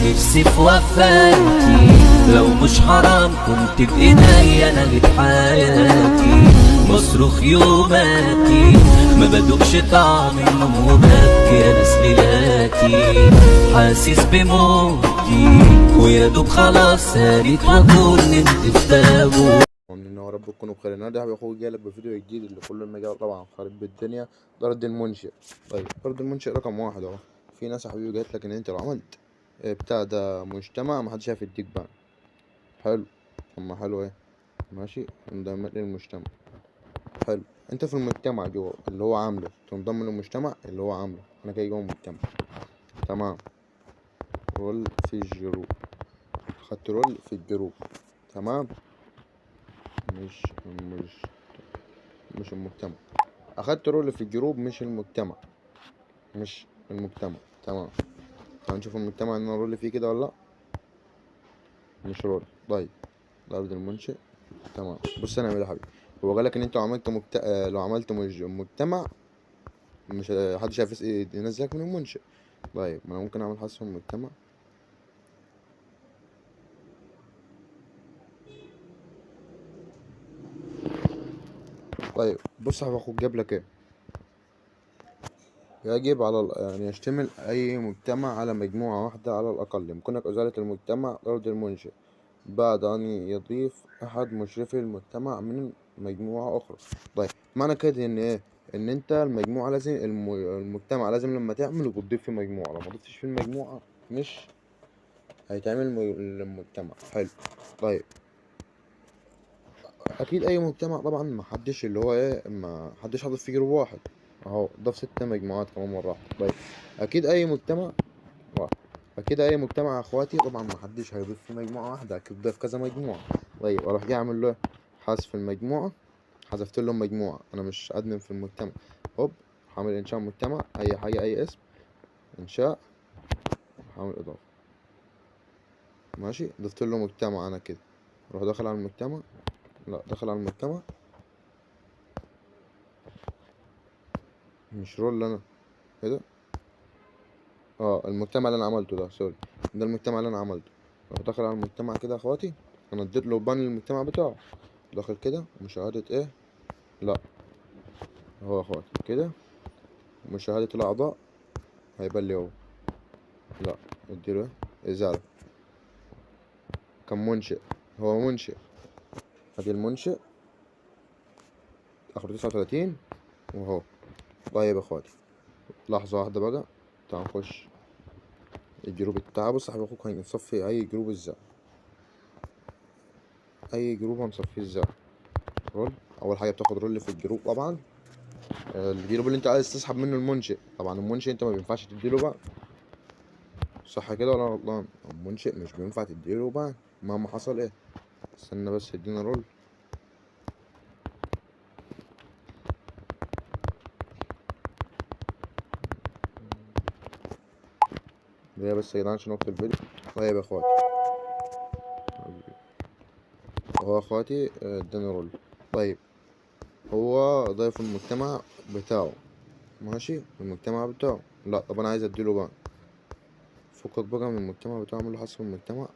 نفسي في وفاتي، لو مش حرام كنت بإيدي انا جيت حياتي. بصرخ يوماتي ما بدوقش طعم النوم وببكي انا سليلاتي. حاسس بموتي ويا دوب خلاص هانيت واكون نمت في تابوت. ومن يا رب تكونوا بخير. النهارده يا اخوي جايلك بفيديو جديد اللي كل المجال طبعا خارب بالدنيا، طرد المنشئ. طيب طرد المنشئ رقم واحد اهو. في ناس يا حبيبي جات لك ان انت لو عملت بتاع ده مجتمع محدش عارف يديك بان. حلو، اما حلو ايه ماشي، انضم للمجتمع. حلو، انت في المجتمع جوه اللي هو عامله، تنضم للمجتمع اللي هو عامله. انا جاي جوه المجتمع تمام. رول في الجروب، خدت رول في الجروب تمام. مش مش مش المجتمع، اخدت رول في الجروب مش المجتمع. مش المجتمع تمام. تعال نشوف المجتمع ان انا رول فيه كده ولا لا. مش رول. طيب الارض المنشئ تمام. بص انا اعمل ايه يا حبيبي. هو قالك ان انت لو عملت لو عملت مجتمع مش محدش هيعرف ينزلك من المنشئ. طيب ما انا ممكن اعمل حذف من المجتمع. طيب بص يا حبيبي، اخوك جاب لك ايه. يجب على يعني يشتمل أي مجتمع على مجموعة واحدة على الأقل. يمكنك إزالة المجتمع طرد المنشئ بعد أن يضيف أحد مشرفي المجتمع من مجموعة أخرى. طيب معنى كده إن إيه؟ إن أنت المجموعة لازم المجتمع لازم لما تعمله بتضيف في مجموعة، لو مضفتش في المجموعة مش هيتعمل المجتمع. حلو. طيب أكيد أي مجتمع طبعا محدش اللي هو إيه، محدش حاطط فيه جروب واحد أهو، ضاف 6 مجموعات كمان مرة واحدة. طيب أكيد أي مجتمع اكيد اي مجتمع يا اخواتي طبعا ما حدش هيضيف في مجموعه واحده، اكيد ضيف كذا مجموعه. طيب اروح جاي اعمل له حذف المجموعه. حذفت لهم مجموعه، انا مش ادمن في المجتمع. هوب، هعمل انشاء مجتمع، اي حاجه اي اسم انشاء، هعمل اضافه. ماشي، ضفت له مجتمع انا كده. اروح داخل على المجتمع. لا، داخل على المجتمع مش رول انا كده. المجتمع اللي انا عملته ده، سوري، ده المجتمع اللي انا عملته. اروح داخل على المجتمع كده يا اخواتي. انا اديت له بان المجتمع بتاعه. داخل كده مشاهدة ايه، لا هو يا اخواتي كده مشاهدة الأعضاء هيبان لي هو. لا، اديله إزالة. كان منشئ، هو منشئ. ادي المنشئ آخر 39 وهو. طيب يا اخواتي لحظة واحدة بقى، تعال نخش الجروب بتاعه. بص صاحب اخوك هنصفي أي جروب ازاي. أي جروب هنصفيه ازاي. رول، أول حاجة بتاخد رول في الجروب طبعا. الجروب اللي انت عايز تسحب منه المنشئ. طبعا المنشئ انت ما بينفعش تديله بقى، صح كده ولا أنا غلطان؟ المنشئ مش بينفع تديله بقى مهما حصل ايه. استنى بس ادينا رول. هي بس يا جدعان عشان وقت الفيديو. طيب يا اخواتي، هو اخواتي اداني رول. طيب هو ضايف المجتمع بتاعه، ماشي، المجتمع بتاعه. لا طب انا عايز اديله بقى، فكك بقى من المجتمع بتاعه، اعمل له حذف المجتمع.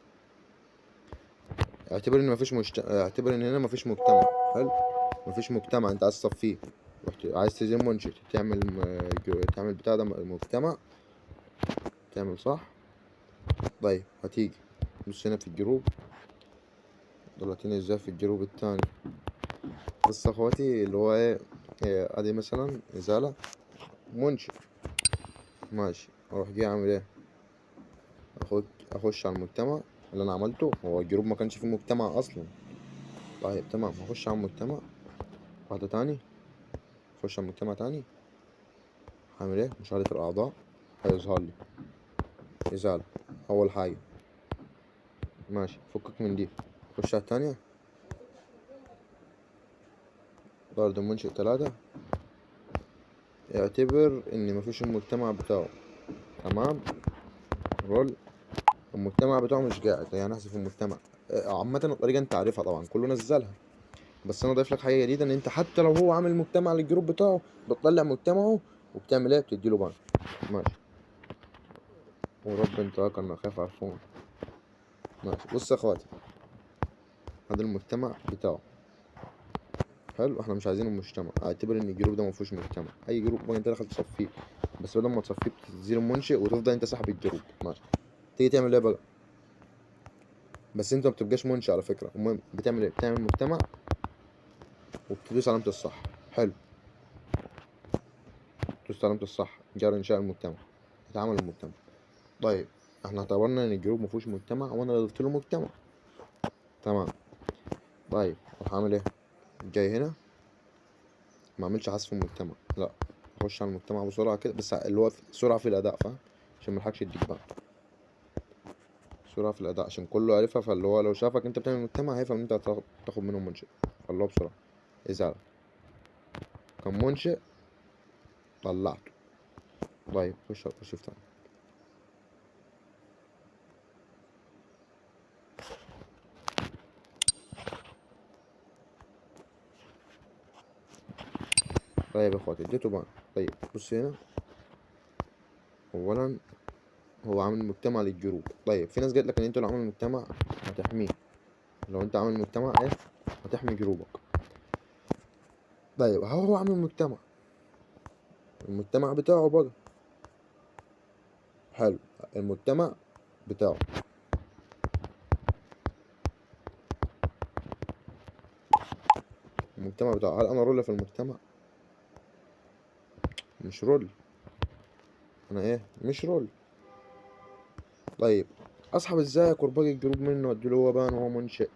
اعتبر ان مفيش اعتبر ان هنا مفيش مجتمع. حلو، مفيش مجتمع انت عايز تصفيه. رحت عايز تزين منشئ، تعمل تعمل بتاع ده مجتمع، تعمل صح. طيب هتيجي بص هنا في الجروب. دلوقتي ازاي في الجروب التاني. بص يا اخواتي اللي هو ايه، ادي مثلا ازالة منشئ. ماشي، اروح جاي اعمل ايه، اخش على المجتمع اللي انا عملته. هو الجروب ما كانش فيه مجتمع اصلا. طيب تمام، هخش على المجتمع واحدة تاني. اخش على المجتمع تاني، هعمل ايه، مشاهدة الاعضاء، هيظهر لي ازالة اول حاجة. ماشي، فكك من دي، خش على التانية. برضه منشئ 3. اعتبر ان مفيش المجتمع بتاعه تمام. رول، المجتمع بتاعه مش قاعد، يعني احذف المجتمع. عامة الطريقة انت عارفها طبعا، كله نزلها. بس انا ضايف لك حاجة جديدة، ان انت حتى لو هو عامل مجتمع للجروب بتاعه بتطلع مجتمعه وبتعمل ايه، بتديله بان. ماشي، ورب انت كنا خايف عرفون. ماشي بص يا اخواتي، هذا المجتمع بتاعه حلو، احنا مش عايزين المجتمع، اعتبر ان الجروب ده مفيهوش مجتمع، اي جروب بقى انت داخل تصفيه، بس بدل ما تصفيه بتزيل المنشئ وتفضل انت صاحب الجروب. ماشي، تيجي تعمل ايه بقى؟ بس انت ما بتبقاش منشئ على فكره، المهم بتعمل ايه؟ بتعمل مجتمع وبتدوس علامه الصح. حلو، تدوس علامه الصح، جرى انشاء المجتمع، اتعمل المجتمع. طيب احنا اعتبرنا ان الجروب مفيهوش مجتمع وانا اللي ضفت له مجتمع، تمام. طيب اروح اعمل ايه؟ جاي هنا ما اعملش حذف المجتمع، لا، اخش على المجتمع بسرعه كده، بس اللي هو سرعه في الاداء، فاهم؟ عشان ملحقش يديك بقى سرعه في الاداء، عشان كله عارفها، فاللي هو لو شافك انت بتعمل مجتمع هيفهم ان انت هتاخد منهم منشئ، فاللي هو بسرعه ازعل كان منشئ طلعته. طيب خش افتح. طيب يا اخواتي اديته بقى. طيب بص هنا، اولا هو عامل مجتمع للجروب. طيب في ناس قالت لك ان انت لو عامل مجتمع هتحميه، لو انت عامل مجتمع ايه هتحمي جروبك. طيب هو عامل مجتمع، المجتمع بتاعه بقى حلو، المجتمع بتاعه المجتمع بتاعه، هل انا رول في المجتمع؟ مش رول، انا ايه؟ مش رول. طيب اسحب ازاي باقي الجروب منه واديله هو بان وهو منشئ؟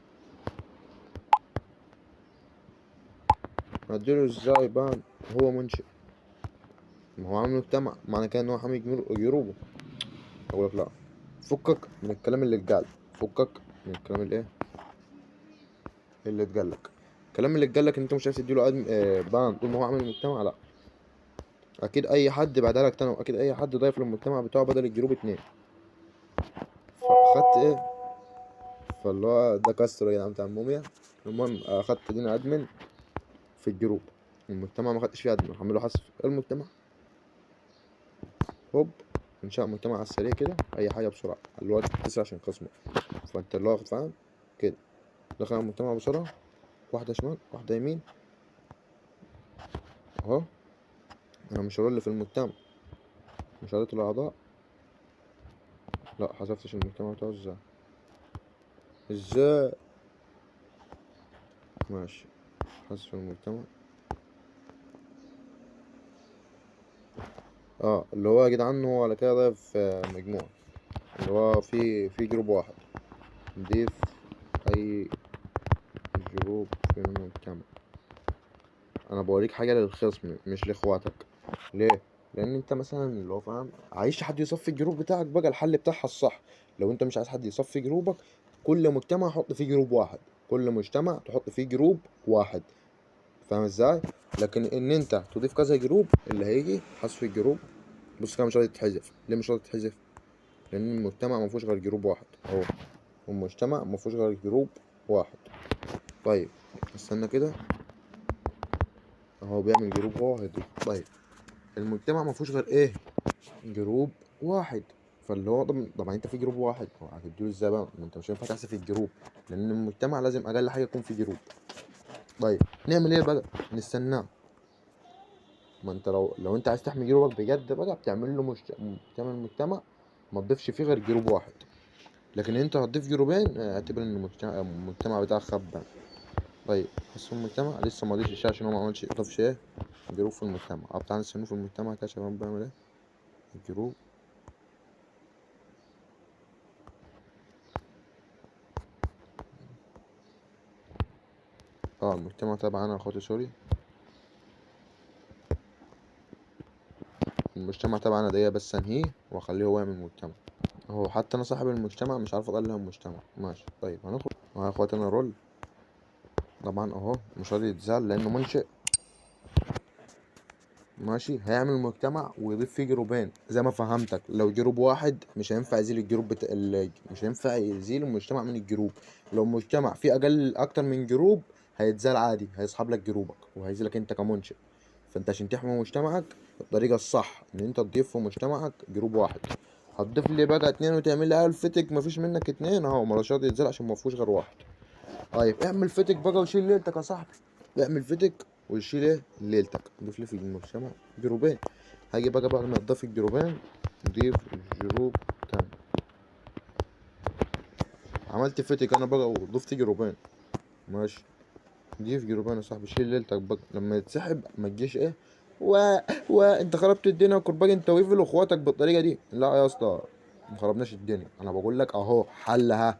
اديله ازاي بان هو منشئ؟ ما هو عامل مجتمع، معنى كده ان هو حامي جروبه. اقول لك لا، فكك من الكلام اللي اتقال، فكك من الكلام اللي ايه اللي اتقال لك. الكلام اللي اتقال لك ان انت مش عايز تديله بان طول ما هو عامل مجتمع، لا، اكيد اي حد بعدها لك تاني، واكيد اي حد ضايف للمجتمع بتاعه بدل الجروب اتنين، فاخدت ايه؟ فاللي هو ده كسر يا جدعان بتاع الموميا. المهم اخدت دينا ادمن في الجروب، المجتمع ما خدتش فيه ادمن، هعمله حذف المجتمع، هوب، انشاء مجتمع على السريع كده، اي حاجه بسرعه، الوقت تسعة عشان خصمه، فانت اللي هو فاهم كده. دخل على المجتمع بسرعه، واحده شمال واحده يمين اهو. انا مش هقول اللي في المجتمع، مشاهدة الاعضاء، لا حذفتش المجتمع بتاعه ازاي؟ ازاي؟ ماشي، حذف المجتمع. اه اللي هو يا جدعان هو على كده ضايف مجموعة، اللي هو في جروب واحد، نضيف اي جروب في المجتمع. انا بوريك حاجة للخصم مش لاخواتك. ليه؟ لان انت مثلا اللي هو فاهم عايش حد يصفي الجروب بتاعك، بقى الحل بتاعها الصح، لو انت مش عايز حد يصفي جروبك، كل مجتمع حط فيه جروب واحد، كل مجتمع تحط فيه جروب واحد، فاهم ازاي؟ لكن ان انت تضيف كذا جروب اللي هيجي حذف الجروب. بص كده مش راضي تتحذف، ليه مش راضي تتحذف؟ لان المجتمع مفيهوش غير جروب واحد اهو، والمجتمع مفيهوش غير جروب واحد. طيب استنى كده، اهو بيعمل جروب واحد. طيب المجتمع مفيهوش غير ايه؟ جروب واحد. فاللي هو طبعا انت في جروب واحد، هو هتديله ازاي بقى؟ ما انت مش هينفع تحذف الجروب، لان المجتمع لازم اقل حاجه يكون في جروب. طيب نعمل ايه بقى؟ نستناه. ما انت لو انت عايز تحمي جروبك بجد بقى بتعمل له بتعمل مجتمع ما تضيفش فيه غير جروب واحد، لكن انت هتضيف جروبين اعتبر ان المجتمع بتاعك خب. طيب بس المجتمع لسه ما ضيفش الشاشة عشان هو ما عملش اضافش ايه؟ جروب في المجتمع. اه تعالى نستنوا في المجتمع كده يا شباب بعمل ايه؟ الجروب. اه المجتمع تبع انا اخواتي سوري، المجتمع تبع انا دقيقة بس انهيه واخليه هو يعمل مجتمع. هو حتى انا صاحب المجتمع مش عارف اغير لهم مجتمع. ماشي طيب هندخل يا اخواتي انا رول، طبعا اهو مش راضي يتزعل لانه منشئ. ماشي، هيعمل مجتمع ويضيف فيه جروبين زي ما فهمتك، لو جروب واحد مش هينفع يزيل الجروب مش هينفع يزيل المجتمع من الجروب، لو مجتمع فيه اكتر من جروب هيتزال عادي، هيسحب لك جروبك وهيزيلك انت كمنشئ. فانت عشان تحمي مجتمعك الطريقة الصح ان انت تضيف في مجتمعك جروب واحد. هتضيف لي بقى اتنين وتعمل لي الفتك مفيش منك اتنين اهو، مش راضي يتزرع عشان مفيهوش غير واحد. طيب اعمل فتك بقى وشيل ليلتك يا صاحبي، اعمل فتك وشيل ايه ليلتك. ضيف لي في المجتمع جروبين. هاجي بقى بعد ما تضيف الجروبين نضيف جروب تاني. عملت فتك انا بقى وضفت جروبين ماشي. ضيف جروبين يا صاحبي، شيل ليلتك بقى لما يتسحب ما تجيش ايه انت خربت الدنيا وكرباج انت ويفل واخواتك بالطريقه دي. لا يا اسطى ما خربناش الدنيا، انا بقول لك اهو حلها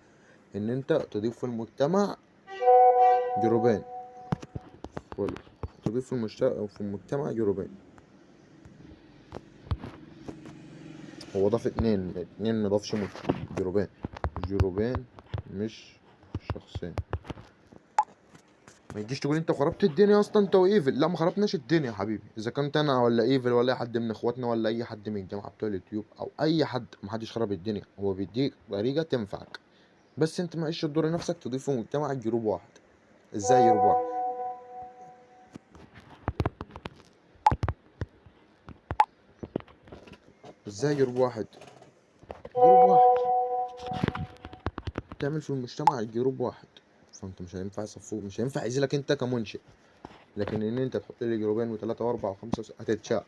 ان انت تضيف في المجتمع جروبين. تضيف في المجتمع جروبين. هو ضاف اتنين مضافش جروبين. جروبين مش شخصين. ما تجيش تقول انت خربت الدنيا اصلا انت وايفل. لا ما خربناش الدنيا يا حبيبي، اذا كنت انا ولا ايفل ولا اي حد من اخواتنا ولا اي حد من الجامعه بتوع اليوتيوب او اي حد، ما حدش خرب الدنيا. هو بيديك طريقه تنفعك، بس انت معيش تضر نفسك تضيف في مجتمعك جروب واحد. ازاي جروب واحد؟ ازاي جروب واحد؟ جروب واحد تعمل في المجتمع جروب واحد، فانت مش هينفع يصفوه، مش هينفع يزيلك انت كمنشئ. لكن ان انت تحط لي جروبين وثلاثه واربعه وخمسه هتتشال.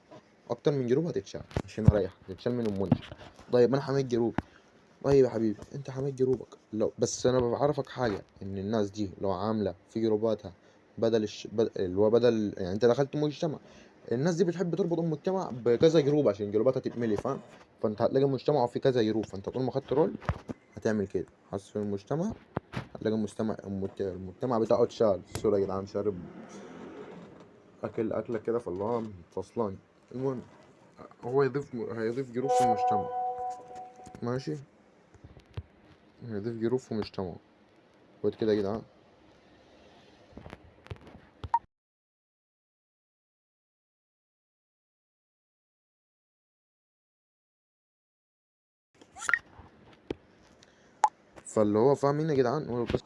اكتر من جروب هتتشال عشان اريح، هتتشال من المنشئ. طيب انا حميت جروب. طيب يا حبيبي انت حميت جروبك، لو بس انا بعرفك حاجه ان الناس دي لو عامله في جروباتها اللي هو بدل يعني انت دخلت مجتمع، الناس دي بتحب تربط المجتمع بكذا جروب عشان جروباتها تتملي فاهم. فانت هتلاقي مجتمع وفيه كذا جروب، فانت طول ما خدت رول هتعمل كده حذف المجتمع. هتلاقي المجتمع بتاعه اتشال. الصورة يا جدعان شارب اكلة كده فالله فصلان. المهم هو هيضيف جروب في المجتمع ماشي. هيضيف جروب في مجتمع وقت كده يا جدعان. فاللي هو فاهمين يا جدعان هو بس.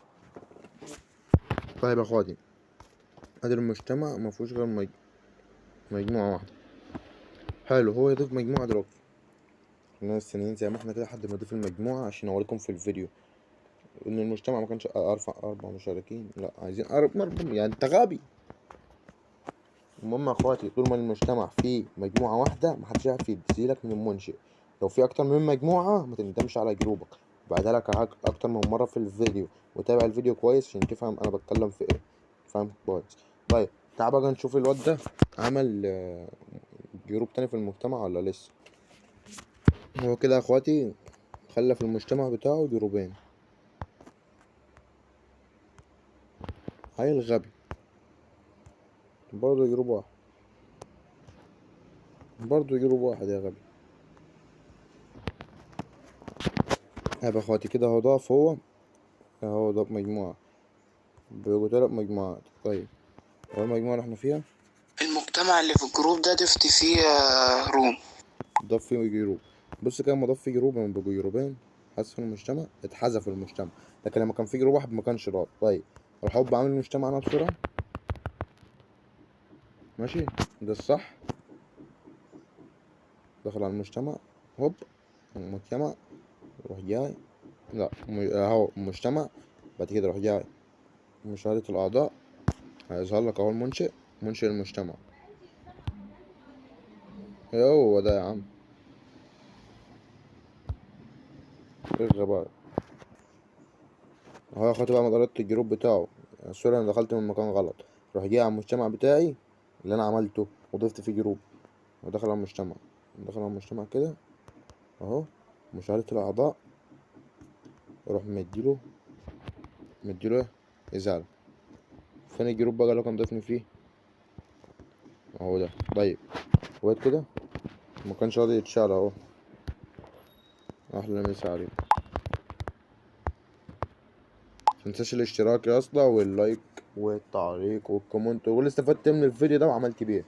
طيب يا اخواتي ادي المجتمع مفهوش غير مجموعة واحدة. حلو هو يضيف مجموعة دلوقتي. الناس السنين زي ما احنا كده لحد ما يضيف المجموعة عشان اوريكم في الفيديو ان المجتمع ما كانش اربع مشاركين، لا عايزين يعني انت غبي. المهم يا اخواتي طول ما المجتمع فيه مجموعة واحدة محدش يعرف يديلك من المنشئ. لو في اكتر من مجموعة ما تندمش على جروبك. بعدها لك اكتر من مرة في الفيديو وتابع الفيديو كويس عشان تفهم انا بتكلم في ايه. فاهم كويس. طيب تعال بقى نشوف الواد ده عمل جروب تاني في المجتمع ولا لسه. هو كده يا اخواتي خلى في المجتمع بتاعه جروبين. هاي الغبي برضه جروب واحد، برضه جروب واحد يا غبي. هيبقى اخواتي كده هو ضاف هو ضاف مجموعة، بيبقوا 3 مجموعات. طيب هو المجموعة اللي احنا فيها المجتمع اللي في الجروب ده ضفت فيه روم. ضاف فيه جروب. بص كده لما ضاف فيه جروب لما بقوا جروبين حذف المجتمع اتحذف المجتمع. لكن لما كان فيه جروب واحد ما كانش ضاف. طيب اروح هوب اعمل المجتمع انا بسرعة ماشي. ده الصح. دخل على المجتمع هوب المجتمع روح جاي. لا اهو المجتمع. بعد كده روح جاي مشاهدة الأعضاء هيظهر لك اهو منشئ المجتمع. هو ده يا عم. ايه الغباء. اهو يا اخواتي بقى ما ضربت الجروب بتاعه. الصورة انا دخلت من مكان غلط. روح جاي على المجتمع بتاعي اللي انا عملته وضفت فيه جروب ودخل على المجتمع. دخل على المجتمع كده اهو مشاهدة الأعضاء. اروح مديله إزالة. فين الجروب بقى اللي كان ضيفني فيه؟ اهو ده. طيب وقت كده ما كانش راضي يتشال اهو. احلى مسا عليك. متنساش الاشتراك يا اسطى واللايك والتعليق والكومنت واللي استفدت من الفيديو ده وعملت بيه.